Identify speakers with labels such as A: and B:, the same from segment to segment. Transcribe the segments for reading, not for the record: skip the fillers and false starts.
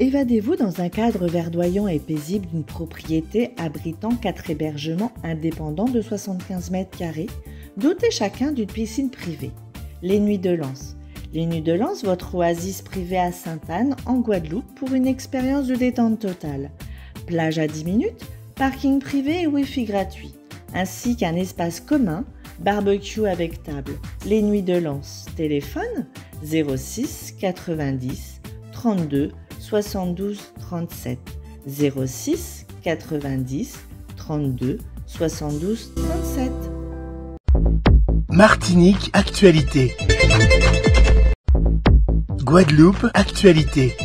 A: Évadez-vous dans un cadre verdoyant et paisible d'une propriété abritant 4 hébergements indépendants de 75 mètres carrés, dotés chacun d'une piscine privée. Les Nuits de Lens. Les Nuits de Lens, votre oasis privée à Sainte-Anne, en Guadeloupe, pour une expérience de détente totale. Plage à 10 minutes, parking privé et Wi-Fi gratuit, ainsi qu'un espace commun, barbecue avec table. Les Nuits de Lens. Téléphone 06 90 32 72 37. 06 90 32 72 37.
B: Martinique Actualité. Guadeloupe Actualité.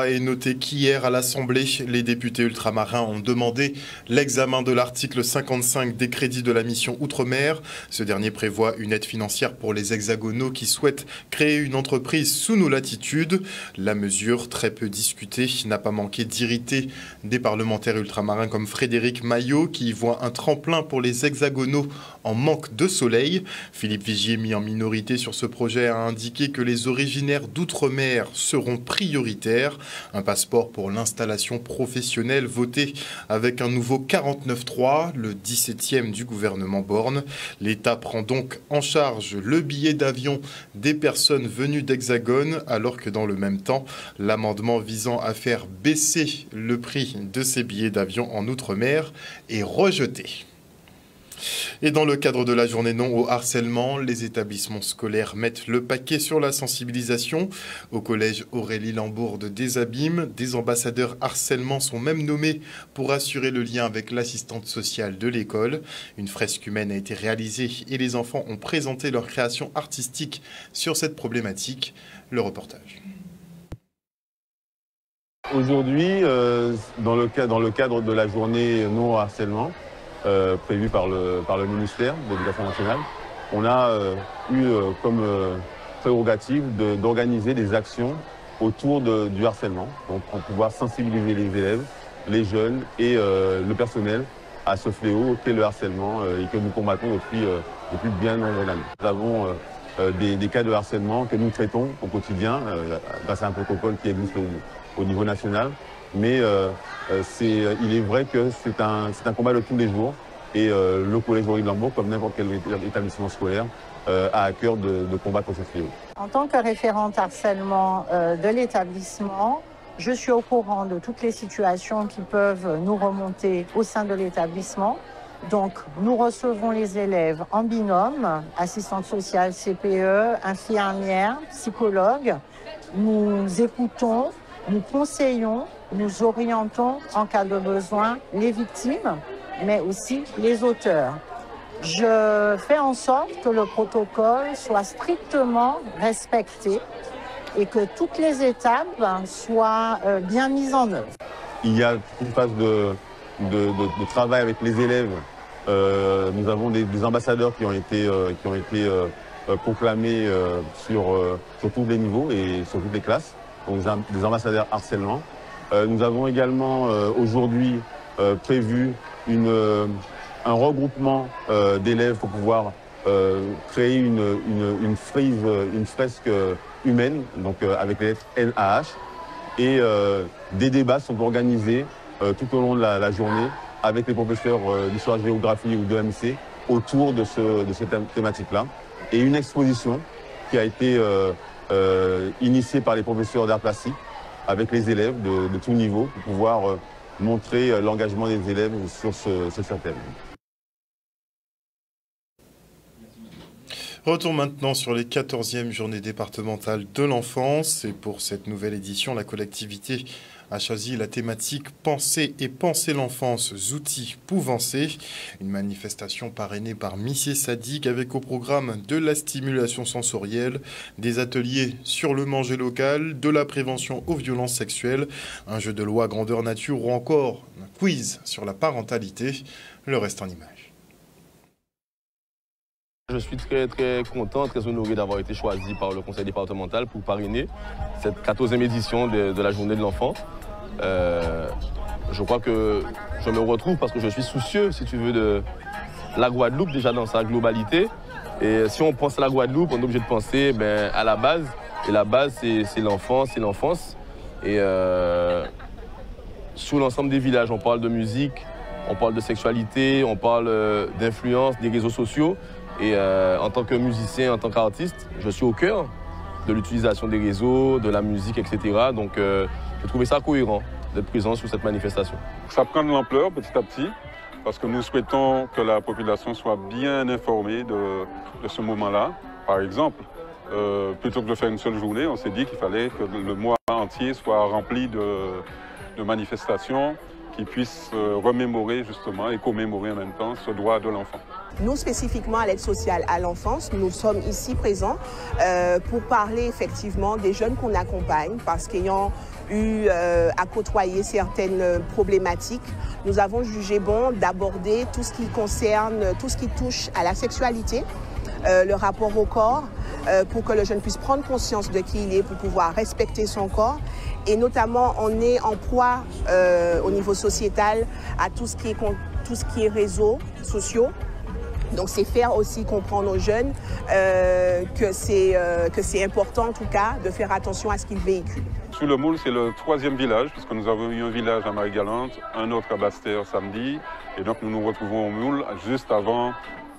C: Et notez qu'hier à l'Assemblée, les députés ultramarins ont demandé l'examen de l'article 55 des crédits de la mission Outre-mer. Ce dernier prévoit une aide financière pour les hexagonaux qui souhaitent créer une entreprise sous nos latitudes. La mesure, très peu discutée, n'a pas manqué d'irriter des parlementaires ultramarins comme Frédéric Maillot qui y voit un tremplin pour les hexagonaux en manque de soleil. Philippe Vigier, mis en minorité sur ce projet, a indiqué que les originaires d'outre-mer seront prioritaires. Un passeport pour l'installation professionnelle voté avec un nouveau 49.3, le 17e du gouvernement Borne. L'État prend donc en charge le billet d'avion des personnes venues d'Hexagone, alors que dans le même temps, l'amendement visant à faire baisser le prix de ces billets d'avion en outre-mer est rejeté. Et dans le cadre de la journée non au harcèlement, les établissements scolaires mettent le paquet sur la sensibilisation. Au collège Aurélie Lambourde des Abîmes, des ambassadeurs harcèlement sont même nommés pour assurer le lien avec l'assistante sociale de l'école. Une fresque humaine a été réalisée et les enfants ont présenté leur création artistique sur cette problématique. Le reportage.
D: Aujourd'hui, dans le cadre de la journée non au harcèlement, prévu par le ministère de l'Éducation nationale, on a eu comme prérogative d'organiser des actions autour du harcèlement, donc pour pouvoir sensibiliser les élèves, les jeunes et le personnel à ce fléau qu'est le harcèlement et que nous combattons depuis bien nombreuses années. Nous avons des cas de harcèlement que nous traitons au quotidien grâce à un protocole qui existe au niveau national. Mais il est vrai que c'est un combat de tous les jours et le collège Aurélie Lambourde, comme n'importe quel établissement scolaire, a à cœur de combattre ce fléau.
E: En tant que référente harcèlement de l'établissement, je suis au courant de toutes les situations qui peuvent nous remonter au sein de l'établissement. Donc, nous recevons les élèves en binôme, assistante sociale, CPE, infirmière, psychologue. Nous écoutons, nous conseillons, nous orientons en cas de besoin les victimes, mais aussi les auteurs. Je fais en sorte que le protocole soit strictement respecté et que toutes les étapes soient bien mises en œuvre.
D: Il y a une phase de travail avec les élèves. Nous avons des ambassadeurs qui ont été proclamés sur tous les niveaux et sur toutes les classes, donc des ambassadeurs harcèlement. Nous avons également aujourd'hui prévu un regroupement d'élèves pour pouvoir créer une fresque humaine, donc avec les lettres NAH. Et des débats sont organisés tout au long de la journée avec les professeurs d'histoire-géographie ou de MC autour de cette thématique-là. Et une exposition qui a été initiée par les professeurs d'art plastique avec les élèves de tout niveau pour pouvoir montrer l'engagement des élèves sur ce thème.
C: Retour maintenant sur les 14e journées départementales de l'enfance. Et pour cette nouvelle édition, la collectivité a choisi la thématique « Penser et penser l'enfance, outils pouvancés ». Une manifestation parrainée par Missier Sadiq avec au programme de la stimulation sensorielle, des ateliers sur le manger local, de la prévention aux violences sexuelles, un jeu de loi grandeur nature ou encore un quiz sur la parentalité. Le reste en images.
F: Je suis très content, très honoré d'avoir été choisi par le conseil départemental pour parrainer cette 14e édition de la journée de l'enfant. Je crois que je me retrouve parce que je suis soucieux, si tu veux, de la Guadeloupe déjà dans sa globalité. Et si on pense à la Guadeloupe, on est obligé de penser à la base. Et la base, c'est l'enfant, c'est l'enfance. Et sur l'ensemble des villages, on parle de musique, on parle de sexualité, on parle d'influence des réseaux sociaux. Et en tant que musicien, en tant qu'artiste, je suis au cœur de l'utilisation des réseaux, de la musique, etc. Donc j'ai trouvé ça cohérent d'être présent sur cette manifestation.
G: Ça prend de l'ampleur petit à petit, parce que nous souhaitons que la population soit bien informée de ce moment-là. Par exemple, plutôt que de faire une seule journée, on s'est dit qu'il fallait que le mois entier soit rempli de manifestations qui puissent remémorer justement et commémorer en même temps ce droit de l'enfant.
H: Nous, spécifiquement à l'aide sociale à l'enfance, nous sommes ici présents pour parler effectivement des jeunes qu'on accompagne, parce qu'ayant eu à côtoyer certaines problématiques, nous avons jugé bon d'aborder tout ce qui concerne, tout ce qui touche à la sexualité, le rapport au corps, pour que le jeune puisse prendre conscience de qui il est, pour pouvoir respecter son corps. Et notamment, on est en proie au niveau sociétal à tout ce qui est réseaux sociaux. Donc c'est faire aussi comprendre aux jeunes que c'est important en tout cas de faire attention à ce qu'ils véhiculent.
G: Sous le Moule, c'est le 3e village, puisque nous avons eu un village à Marie-Galante, un autre à Basse-Terre samedi. Et donc nous nous retrouvons au Moule juste avant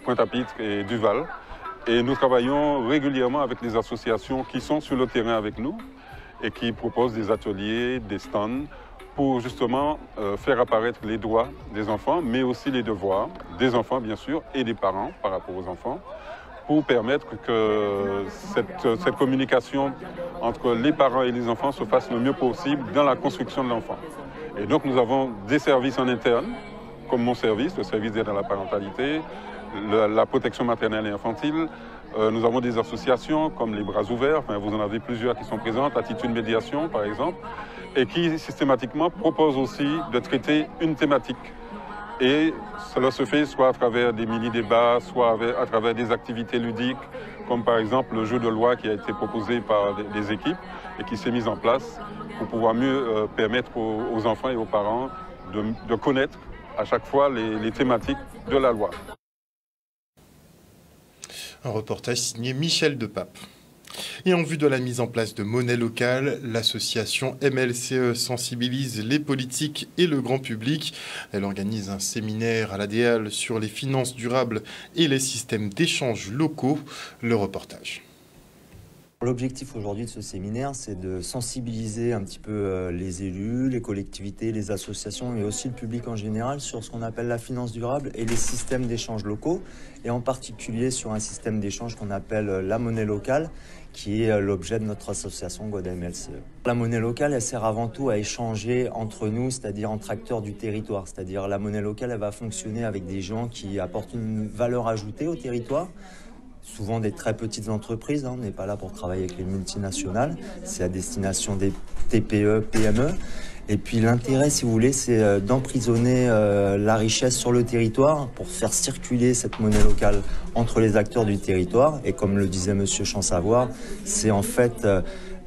G: Pointe-à-Pitre et Duval. Et nous travaillons régulièrement avec les associations qui sont sur le terrain avec nous et qui proposent des ateliers, des stands pour justement faire apparaître les droits des enfants, mais aussi les devoirs des enfants bien sûr et des parents par rapport aux enfants, pour permettre que cette communication entre les parents et les enfants se fasse le mieux possible dans la construction de l'enfant. Et donc nous avons des services en interne, comme mon service, le service d'aide à la parentalité, la protection maternelle et infantile. Nous avons des associations comme les Bras Ouverts, enfin, vous en avez plusieurs qui sont présentes, Attitude Médiation par exemple, et qui systématiquement proposent aussi de traiter une thématique. Et cela se fait soit à travers des mini-débats, soit à travers des activités ludiques, comme par exemple le jeu de loi qui a été proposé par des équipes et qui s'est mis en place pour pouvoir mieux permettre aux enfants et aux parents de connaître à chaque fois les thématiques de la loi.
C: Un reportage signé Michel Depape. Et en vue de la mise en place de monnaie locale, l'association MLCE sensibilise les politiques et le grand public. Elle organise un séminaire à l'ADL sur les finances durables et les systèmes d'échange locaux. Le reportage.
I: L'objectif aujourd'hui de ce séminaire, c'est de sensibiliser un petit peu les élus, les collectivités, les associations et aussi le public en général sur ce qu'on appelle la finance durable et les systèmes d'échange locaux, et en particulier sur un système d'échange qu'on appelle la monnaie locale, qui est l'objet de notre association Gauda MLCE. La monnaie locale, elle sert avant tout à échanger entre nous, c'est-à-dire entre acteurs du territoire. C'est-à-dire la monnaie locale, elle va fonctionner avec des gens qui apportent une valeur ajoutée au territoire, souvent des très petites entreprises, on n'est pas là pour travailler avec les multinationales, c'est à destination des TPE, PME. Et puis l'intérêt, si vous voulez, c'est d'emprisonner la richesse sur le territoire pour faire circuler cette monnaie locale entre les acteurs du territoire. Et comme le disait Monsieur Champsavoir, c'est en fait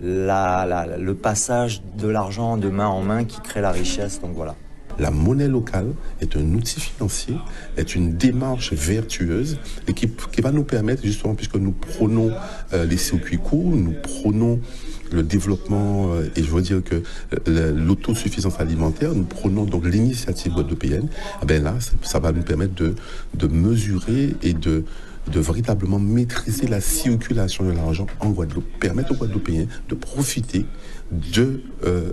I: le passage de l'argent de main en main qui crée la richesse. Donc voilà.
J: La monnaie locale est un outil financier, est une démarche vertueuse et qui va nous permettre, justement, puisque nous prônons les circuits courts, nous prônons le développement et je veux dire que l'autosuffisance alimentaire, nous prônons donc l'initiative guadeloupéenne. Ben là, ça va nous permettre de mesurer et de véritablement maîtriser la circulation de l'argent en Guadeloupe, permettre aux Guadeloupéens de profiter de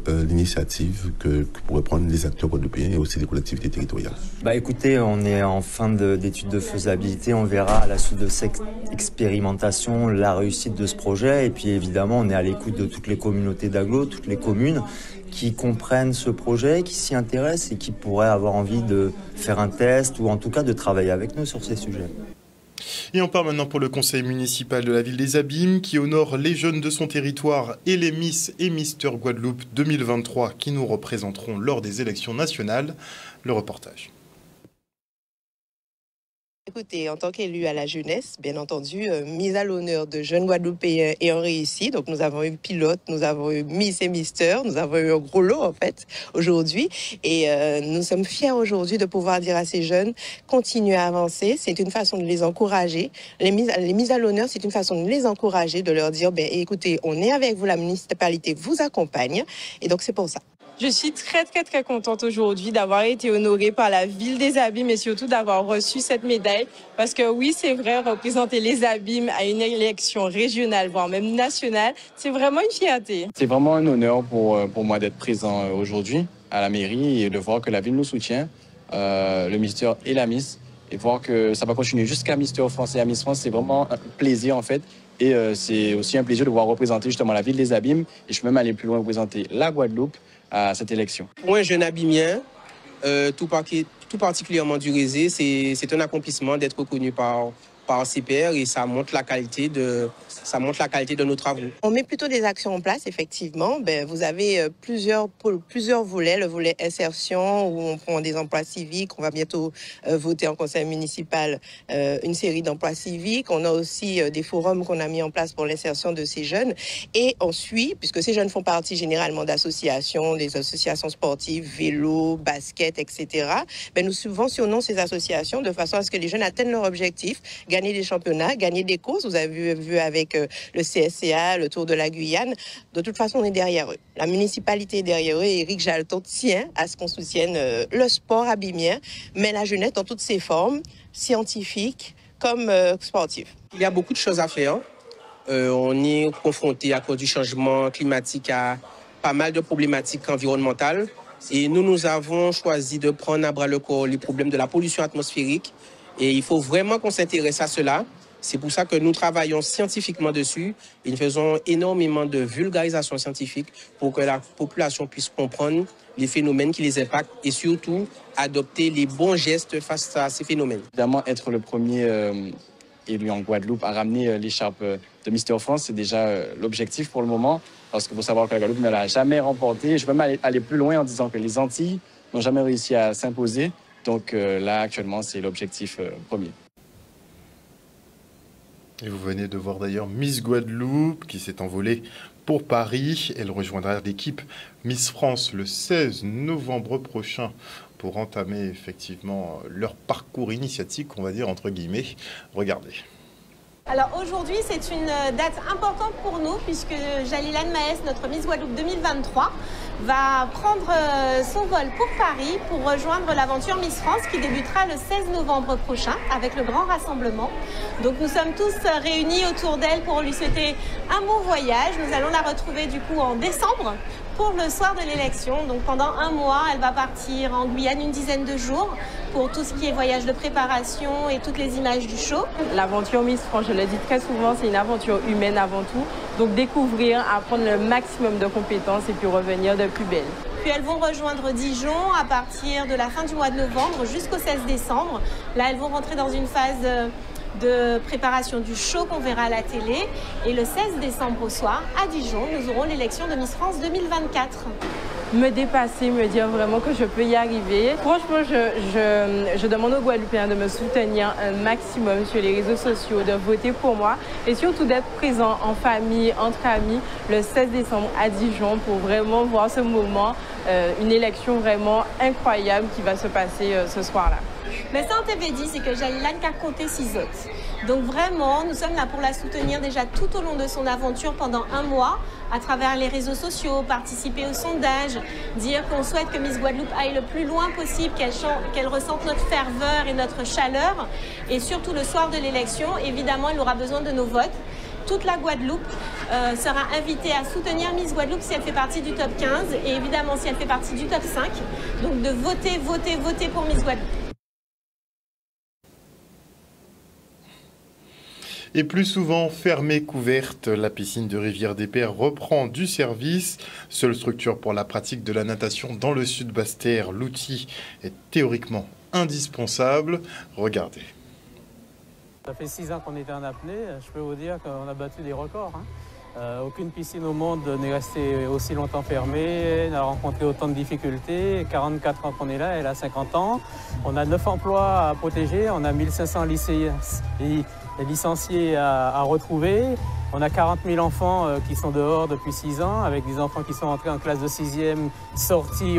J: l'initiative que pourraient prendre les acteurs guadeloupéens et aussi les collectivités territoriales.
I: Écoutez, on est en fin d'étude de faisabilité, on verra à la suite de cette expérimentation la réussite de ce projet, et puis évidemment on est à l'écoute de toutes les communautés d'agglo, toutes les communes qui comprennent ce projet, qui s'y intéressent et qui pourraient avoir envie de faire un test ou en tout cas de travailler avec nous sur ces sujets.
C: Et on part maintenant pour le conseil municipal de la ville des Abîmes qui honore les jeunes de son territoire et les Miss et Mister Guadeloupe 2023 qui nous représenteront lors des élections nationales. Le reportage.
K: Écoutez, en tant qu'élu à la jeunesse, bien entendu, mise à l'honneur de jeunes Guadeloupéens ayant réussi. Donc, nous avons eu pilote, nous avons eu Miss et Mister, nous avons eu un gros lot, en fait, aujourd'hui. Et nous sommes fiers aujourd'hui de pouvoir dire à ces jeunes, continuez à avancer. C'est une façon de les encourager. Les mises à l'honneur, c'est une façon de les encourager, de leur dire, ben, écoutez, on est avec vous, la municipalité vous accompagne. Et donc, c'est pour ça.
L: Je suis très contente aujourd'hui d'avoir été honorée par la ville des Abîmes et surtout d'avoir reçu cette médaille. Parce que oui, c'est vrai, représenter les Abîmes à une élection régionale, voire même nationale, c'est vraiment une fierté.
M: C'est vraiment un honneur pour moi d'être présent aujourd'hui à la mairie et de voir que la ville nous soutient, le Mister et la Miss, et voir que ça va continuer jusqu'à Mister France et à Miss France. C'est vraiment un plaisir en fait. Et c'est aussi un plaisir de pouvoir représenter justement la ville des Abîmes. Et je peux même aller plus loin, représenter la Guadeloupe à cette élection.
N: Pour un jeune abîmien, tout particulièrement du Rézé, c'est un accomplissement d'être reconnu par ses pairs et ça montre la qualité de nos travaux.
K: On met plutôt des actions en place, effectivement. Ben, vous avez plusieurs volets. Le volet insertion, où on prend des emplois civiques. On va bientôt voter en conseil municipal une série d'emplois civiques. On a aussi des forums qu'on a mis en place pour l'insertion de ces jeunes. Et on suit, puisque ces jeunes font partie généralement d'associations, des associations sportives, vélo, basket, etc. Ben, nous subventionnons ces associations de façon à ce que les jeunes atteignent leur objectif, gagner des championnats, gagner des courses. Vous avez vu avec le CSCA, le Tour de la Guyane. De toute façon, on est derrière eux. La municipalité est derrière eux et Éric Jalton tient à ce qu'on soutienne le sport abîmien, mais la jeunesse dans toutes ses formes, scientifiques comme sportives.
N: Il y a beaucoup de choses à faire. On est confronté à cause du changement climatique à pas mal de problématiques environnementales. Et nous avons choisi de prendre à bras le corps les problèmes de la pollution atmosphérique. Et il faut vraiment qu'on s'intéresse à cela. C'est pour ça que nous travaillons scientifiquement dessus et nous faisons énormément de vulgarisation scientifique pour que la population puisse comprendre les phénomènes qui les impactent et surtout adopter les bons gestes face à ces phénomènes.
M: Évidemment, être le premier élu en Guadeloupe à ramener l'écharpe de Mister France, c'est déjà l'objectif pour le moment, parce qu'il faut savoir que la Guadeloupe ne l'a jamais remporté. Je peux même aller plus loin en disant que les Antilles n'ont jamais réussi à s'imposer. Donc là, actuellement, c'est l'objectif premier.
C: Et vous venez de voir d'ailleurs Miss Guadeloupe qui s'est envolée pour Paris. Elle rejoindra l'équipe Miss France le 16 novembre prochain pour entamer effectivement leur parcours initiatique, on va dire entre guillemets. Regardez.
O: Alors aujourd'hui, c'est une date importante pour nous puisque Jalilane Maes, notre Miss Guadeloupe 2023, va prendre son vol pour Paris pour rejoindre l'aventure Miss France qui débutera le 16 novembre prochain avec le grand rassemblement. Donc nous sommes tous réunis autour d'elle pour lui souhaiter un bon voyage. Nous allons la retrouver du coup en décembre pour le soir de l'élection. Donc pendant un mois, elle va partir en Guyane une dizaine de jours pour tout ce qui est voyage de préparation et toutes les images du show.
L: L'aventure Miss France, je le dis très souvent, c'est une aventure humaine avant tout. Donc découvrir, apprendre le maximum de compétences et puis revenir de plus belle.
O: Puis elles vont rejoindre Dijon à partir de la fin du mois de novembre jusqu'au 16 décembre. Là, elles vont rentrer dans une phase de préparation du show qu'on verra à la télé. Et le 16 décembre au soir, à Dijon, nous aurons l'élection de Miss France 2024.
L: Me dépasser, me dire vraiment que je peux y arriver. Franchement, je demande aux Guadeloupéens de me soutenir un maximum sur les réseaux sociaux, de voter pour moi et surtout d'être présent en famille, entre amis, le 16 décembre à Dijon pour vraiment voir ce moment, une élection vraiment incroyable qui va se passer ce soir-là.
O: Mais ça, on t'avait dit, c'est que Jalilane qui a compté 6 autres. Donc vraiment, nous sommes là pour la soutenir déjà tout au long de son aventure pendant un mois, à travers les réseaux sociaux, participer au sondage, dire qu'on souhaite que Miss Guadeloupe aille le plus loin possible, qu'elle ressente notre ferveur et notre chaleur. Et surtout le soir de l'élection, évidemment, elle aura besoin de nos votes. Toute la Guadeloupe sera invitée à soutenir Miss Guadeloupe si elle fait partie du top 15 et évidemment si elle fait partie du top 5. Donc de voter, voter, voter pour Miss Guadeloupe.
C: Et plus souvent fermée couverte, la piscine de Rivière-des-Pères reprend du service. Seule structure pour la pratique de la natation dans le sud Basse-Terre, l'outil est théoriquement indispensable. Regardez.
P: Ça fait 6 ans qu'on était en apnée, je peux vous dire qu'on a battu des records. Aucune piscine au monde n'est restée aussi longtemps fermée, n'a rencontré autant de difficultés. 44 ans qu'on est là, elle a 50 ans. On a 9 emplois à protéger, on a 1500 licenciés à retrouver. On a 40 000 enfants qui sont dehors depuis 6 ans, avec des enfants qui sont entrés en classe de 6e, sortis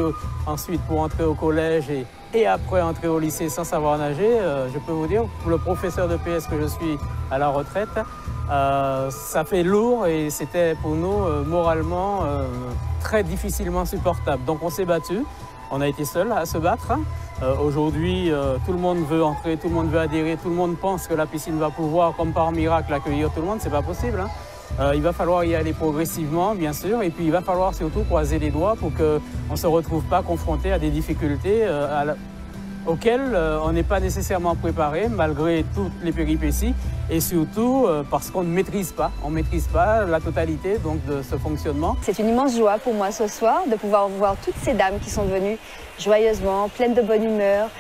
P: ensuite pour entrer au collège et après entrer au lycée sans savoir nager. Je peux vous dire, pour le professeur de PS que je suis à la retraite, ça fait lourd et c'était pour nous moralement très difficilement supportable. Donc on s'est battu, on a été seuls à se battre. Aujourd'hui, tout le monde veut entrer, tout le monde veut adhérer, tout le monde pense que la piscine va pouvoir, comme par miracle, accueillir tout le monde. C'est pas possible. Il va falloir y aller progressivement, bien sûr, et puis il va falloir surtout croiser les doigts pour qu'on ne se retrouve pas confronté à des difficultés auxquelles on n'est pas nécessairement préparé, malgré toutes les péripéties, et surtout parce qu'on ne maîtrise pas. On ne maîtrise pas la totalité donc, de ce fonctionnement.
Q: C'est une immense joie pour moi ce soir de pouvoir voir toutes ces dames qui sont venues joyeusement, pleines de bonne humeur,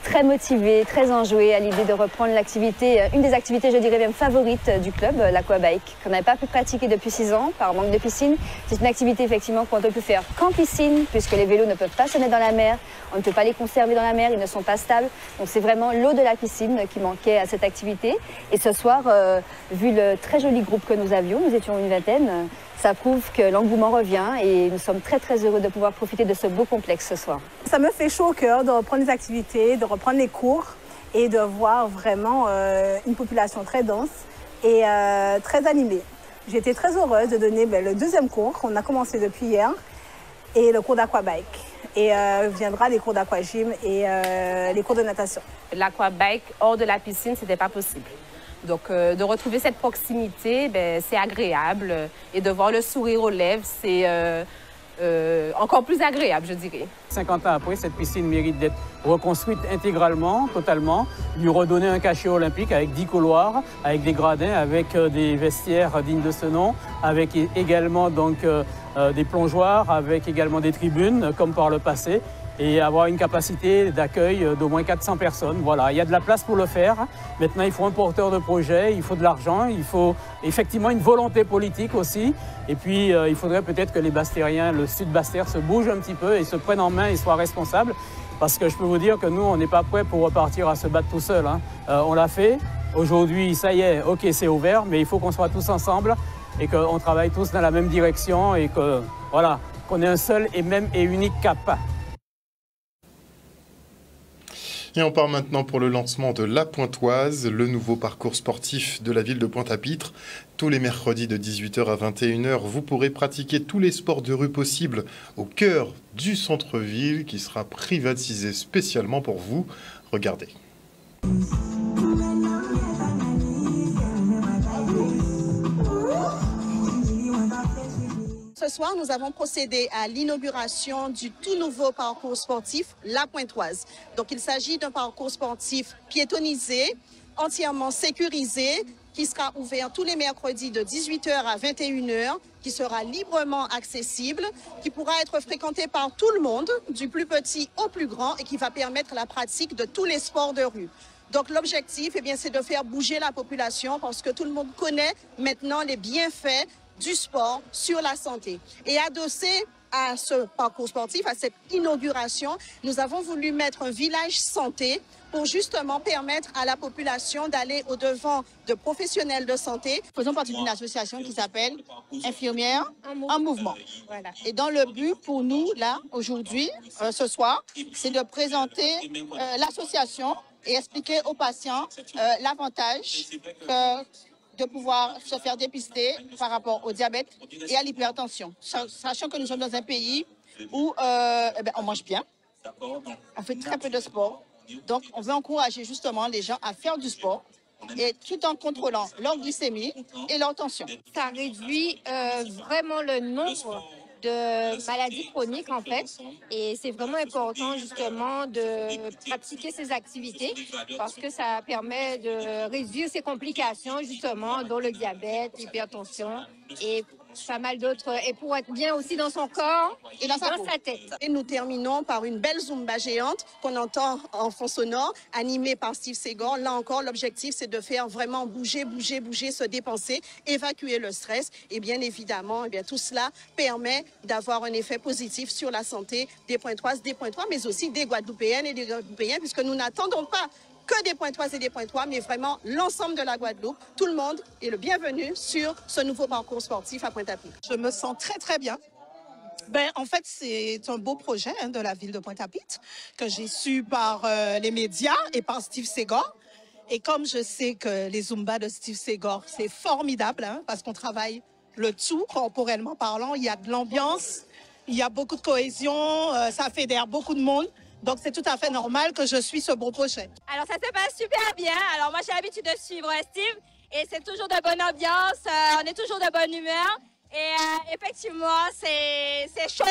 Q: très motivées, très enjouées à l'idée de reprendre l'activité, une des activités, je dirais même favorites du club, l'aquabike, qu'on n'avait pas pu pratiquer depuis 6 ans par manque de piscine. C'est une activité effectivement qu'on ne peut faire qu'en piscine, puisque les vélos ne peuvent pas se mettre dans la mer, on ne peut pas les conserver dans la mer, ils ne sont pas stables. Donc c'est vraiment l'eau de la piscine qui manquait à cette activité. Et ce soir, vu le très joli groupe que nous avions, nous étions une vingtaine, ça prouve que l'engouement revient et nous sommes très très heureux de pouvoir profiter de ce beau complexe ce soir.
R: Ça me fait chaud au cœur de reprendre les activités, de reprendre les cours et de voir vraiment une population très dense et très animée. J'ai été très heureuse de donner le deuxième cours qu'on a commencé depuis hier et le cours d'aquabike. Et viendra les cours d'aquagym et les cours de natation.
S: L'aquabike hors de la piscine, ce n'était pas possible. Donc, de retrouver cette proximité, c'est agréable. Et de voir le sourire aux lèvres, c'est encore plus agréable, je dirais.
P: 50 ans après, cette piscine mérite d'être reconstruite intégralement, totalement, lui redonner un cachet olympique avec 10 couloirs, avec des gradins, avec des vestiaires dignes de ce nom, avec également donc, des plongeoires, avec également des tribunes, comme par le passé, et avoir une capacité d'accueil d'au moins 400 personnes. Voilà, il y a de la place pour le faire. Maintenant, il faut un porteur de projet, il faut de l'argent, il faut effectivement une volonté politique aussi. Et puis, il faudrait peut-être que les Bastériens, le sud Bastère, se bougent un petit peu et se prennent en main et soient responsables. Parce que je peux vous dire que nous, on n'est pas prêts pour repartir à se battre tout seul. On l'a fait. Aujourd'hui, ça y est, OK, c'est ouvert, mais il faut qu'on soit tous ensemble et qu'on travaille tous dans la même direction et que, voilà, qu'on ait un seul et même et unique cap.
C: Et on part maintenant pour le lancement de La Pointoise, le nouveau parcours sportif de la ville de Pointe-à-Pitre. Tous les mercredis de 18h à 21h, vous pourrez pratiquer tous les sports de rue possibles au cœur du centre-ville qui sera privatisé spécialement pour vous. Regardez.
T: Ce soir, nous avons procédé à l'inauguration du tout nouveau parcours sportif La Pointoise. Donc, il s'agit d'un parcours sportif piétonnisé, entièrement sécurisé, qui sera ouvert tous les mercredis de 18h à 21h, qui sera librement accessible, qui pourra être fréquenté par tout le monde, du plus petit au plus grand, et qui va permettre la pratique de tous les sports de rue. Donc l'objectif, c'est de faire bouger la population parce que tout le monde connaît maintenant les bienfaits du sport sur la santé. Et adossé à ce parcours sportif, à cette inauguration, nous avons voulu mettre un village santé pour justement permettre à la population d'aller au-devant de professionnels de santé.
U: Nous faisons partie d'une association qui s'appelle Infirmières en Mouvement. Voilà. Et dans le but pour nous, là, aujourd'hui, ce soir, c'est de présenter l'association et expliquer aux patients l'avantage de pouvoir se faire dépister par rapport au diabète et à l'hypertension. Sachant que nous sommes dans un pays où on mange bien, on fait très peu de sport. Donc, on veut encourager justement les gens à faire du sport et tout en contrôlant leur glycémie et leur tension.
V: Ça réduit vraiment le nombre de maladies chroniques en fait, et c'est vraiment important justement de pratiquer ces activités parce que ça permet de réduire ces complications justement dont le diabète, l'hypertension, et pas mal d'autres, et pour être bien aussi dans son corps et dans sa tête.
T: Et nous terminons par une belle Zumba géante qu'on entend en fond sonore, animée par Steve Segor. Là encore, l'objectif, c'est de faire vraiment bouger, se dépenser, évacuer le stress. Et bien évidemment, tout cela permet d'avoir un effet positif sur la santé des Pointoises, des Pointois, mais aussi des Guadeloupéennes et des Guadeloupéens, puisque nous n'attendons pas que des Pointoises et des Pointois, mais vraiment l'ensemble de la Guadeloupe. Tout le monde est le bienvenu sur ce nouveau parcours sportif à Pointe-à-Pitre.
U: Je me sens très, très bien. En fait, c'est un beau projet de la ville de Pointe-à-Pitre que j'ai su par les médias et par Steve Segor. Et comme je sais que les Zumba de Steve Segor, c'est formidable, parce qu'on travaille le tout, corporellement parlant. Il y a de l'ambiance, il y a beaucoup de cohésion, ça fédère beaucoup de monde. Donc, c'est tout à fait normal que je suis ce beau projet.
A: Alors, ça se passe super bien. Alors, moi, j'ai l'habitude de suivre Steve et c'est toujours de bonne ambiance. On est toujours de bonne humeur. Et effectivement, c'est chaud.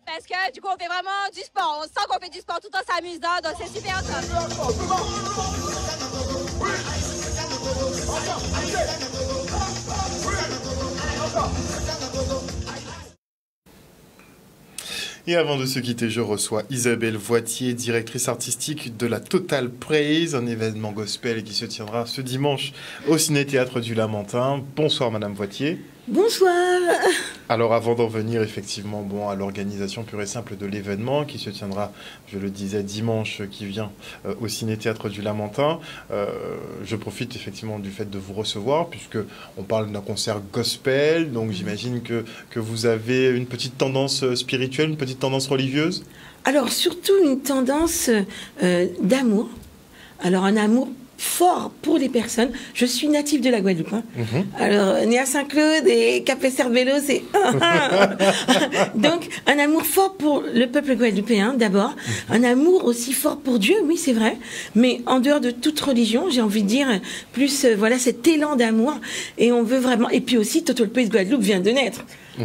A: Parce que du coup, on fait vraiment du sport. On sent qu'on fait du sport tout en s'amusant. Donc, c'est super top.
C: Et avant de se quitter, je reçois Isabelle Voitier, directrice artistique de la Total Praise, un événement gospel qui se tiendra ce dimanche au Ciné-Théâtre du Lamentin. Bonsoir Madame Voitier.
B: Bonsoir.
C: Alors avant d'en venir effectivement à l'organisation pure et simple de l'événement qui se tiendra, je le disais, dimanche qui vient au Ciné-Théâtre du Lamentin, je profite effectivement du fait de vous recevoir puisque on parle d'un concert gospel, donc j'imagine que vous avez une petite tendance spirituelle, une petite tendance religieuse.
B: Alors surtout une tendance d'amour, alors un amour fort pour les personnes. Je suis native de la Guadeloupe. Alors, née à Saint-Claude et Capesterre-Belle-Eau, c'est... Donc, un amour fort pour le peuple guadeloupéen, d'abord. Un amour aussi fort pour Dieu, oui, c'est vrai. Mais en dehors de toute religion, j'ai envie de dire, plus, voilà, cet élan d'amour. Et on veut vraiment... Et puis aussi, Total Praise Guadeloupe vient de naître.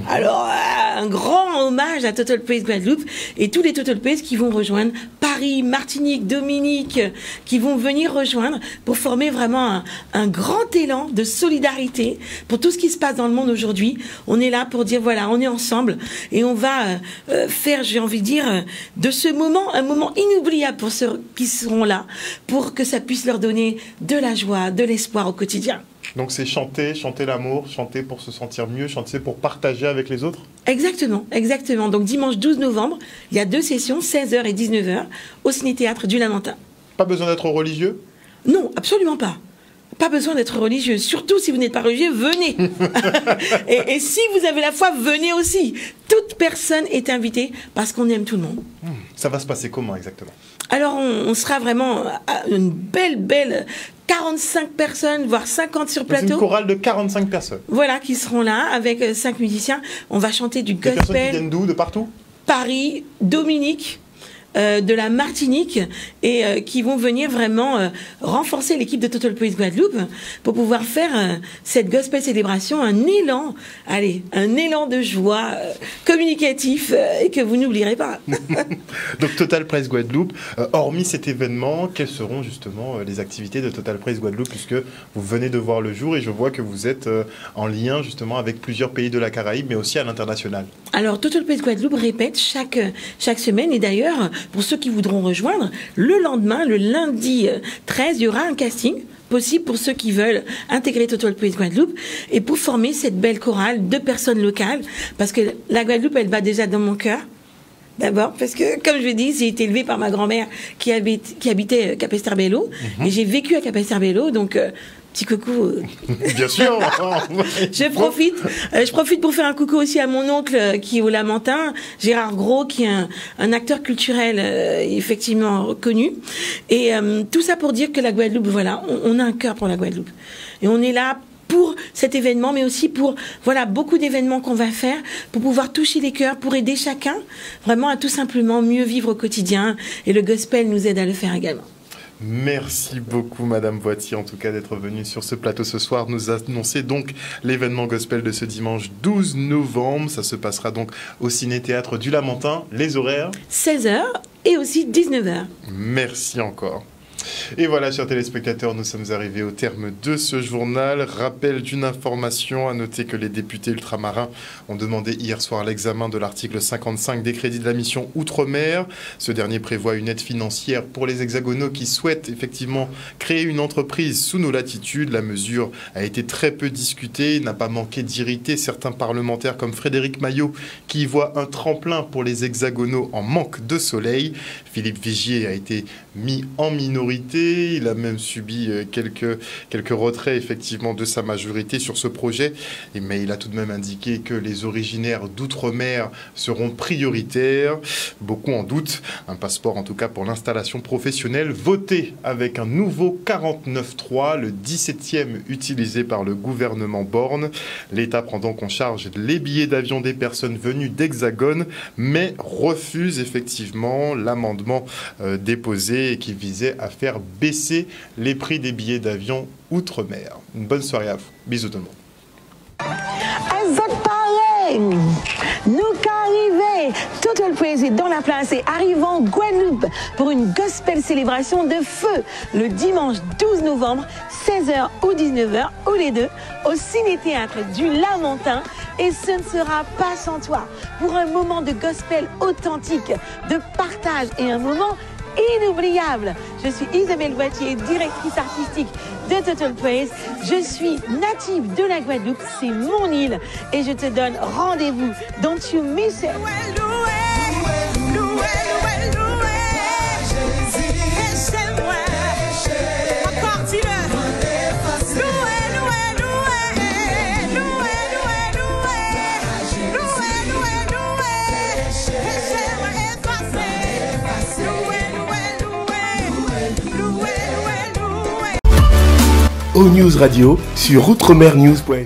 B: Alors, un grand hommage à Total Praise Guadeloupe et tous les Total Praise qui vont rejoindre Paris, Martinique, Dominique, qui vont venir rejoindre pour former vraiment un grand élan de solidarité pour tout ce qui se passe dans le monde aujourd'hui. On est là pour dire, voilà, on est ensemble et on va faire, j'ai envie de dire, de ce moment, un moment inoubliable pour ceux qui seront là, pour que ça puisse leur donner de la joie, de l'espoir au quotidien.
C: Donc c'est chanter l'amour, chanter pour se sentir mieux, chanter pour partager avec les autres.
B: Exactement, exactement. Donc dimanche 12 novembre, il y a 2 sessions, 16h et 19h, au Ciné-Théâtre du Lamentin.
C: Pas besoin d'être religieux ?
B: Non, absolument pas. Pas besoin d'être religieux. Surtout si vous n'êtes pas religieux, venez. et si vous avez la foi, venez aussi. Toute personne est invitée parce qu'on aime tout le monde.
C: Ça va se passer comment exactement ?
B: Alors on sera vraiment à une belle 45 personnes, voire 50 sur plateau.
C: C'est une chorale de 45 personnes.
B: Voilà, qui seront là avec 5 musiciens. On va chanter du gospel.
C: Des personnes qui viennent d'où ? De partout ?
B: Paris, Dominique, de la Martinique et qui vont venir vraiment renforcer l'équipe de Total Praise Guadeloupe pour pouvoir faire cette gospel célébration, un élan de joie communicatif et que vous n'oublierez pas.
C: Donc Total Praise Guadeloupe, hormis cet événement, quelles seront justement les activités de Total Praise Guadeloupe puisque vous venez de voir le jour et je vois que vous êtes en lien justement avec plusieurs pays de la Caraïbe mais aussi à l'international.
B: Alors Total Praise Guadeloupe répète chaque semaine et d'ailleurs pour ceux qui voudront rejoindre, le lendemain, le lundi 13, il y aura un casting possible pour ceux qui veulent intégrer Total Praise Guadeloupe et pour former cette belle chorale de personnes locales parce que la Guadeloupe, elle bat déjà dans mon cœur. D'abord, parce que, comme je l'ai dit, j'ai été élevée par ma grand-mère qui habitait Capesterre-Belle-Eau et j'ai vécu à Capesterre-Belle-Eau, donc... Petit coucou.
C: Bien sûr.
B: Je profite pour faire un coucou aussi à mon oncle qui est au Lamentin, Gérard Gros, qui est un acteur culturel effectivement reconnu. Et tout ça pour dire que la Guadeloupe, voilà, on a un cœur pour la Guadeloupe. Et on est là pour cet événement, mais aussi pour, voilà, beaucoup d'événements qu'on va faire pour pouvoir toucher les cœurs, pour aider chacun vraiment à tout simplement mieux vivre au quotidien. Et le gospel nous aide à le faire également.
C: Merci beaucoup Madame Voitier en tout cas d'être venue sur ce plateau ce soir, nous annoncer donc l'événement gospel de ce dimanche 12 novembre. Ça se passera donc au Ciné-Théâtre du Lamentin. Les horaires
B: 16h et aussi 19h.
C: Merci encore. Et voilà, chers téléspectateurs, nous sommes arrivés au terme de ce journal. Rappel d'une information, à noter que les députés ultramarins ont demandé hier soir l'examen de l'article 55 des crédits de la mission Outre-mer. Ce dernier prévoit une aide financière pour les hexagonaux qui souhaitent effectivement créer une entreprise sous nos latitudes. La mesure a été très peu discutée, n'a pas manqué d'irriter certains parlementaires comme Frédéric Maillot qui y voit un tremplin pour les hexagonaux en manque de soleil. Philippe Vigier a été mis en minorité, il a même subi quelques retraits effectivement de sa majorité sur ce projet, mais il a tout de même indiqué que les originaires d'outre-mer seront prioritaires. Beaucoup en doutent. Un passeport en tout cas pour l'installation professionnelle, voté avec un nouveau 49.3, le 17e utilisé par le gouvernement Borne. L'État prend donc en charge les billets d'avion des personnes venues d'Hexagone, mais refuse effectivement l'amendement déposé et qui visait à faire baisser les prix des billets d'avion outre-mer. Une bonne soirée à vous. Bisous tout le monde.
B: Nous qu'arrivés, Total Praise est dans la place et arrive en Guadeloupe pour une gospel célébration de feu le dimanche 12 novembre, 16h ou 19h, ou les deux, au ciné-théâtre du Lamentin. Et ce ne sera pas sans toi pour un moment de gospel authentique, de partage et un moment inoubliable. Je suis Isabelle Boitier, directrice artistique de Total Praise. Je suis native de la Guadeloupe, c'est mon île et je te donne rendez-vous. Don't you miss it.
D: O News Radio sur outremernews.fr.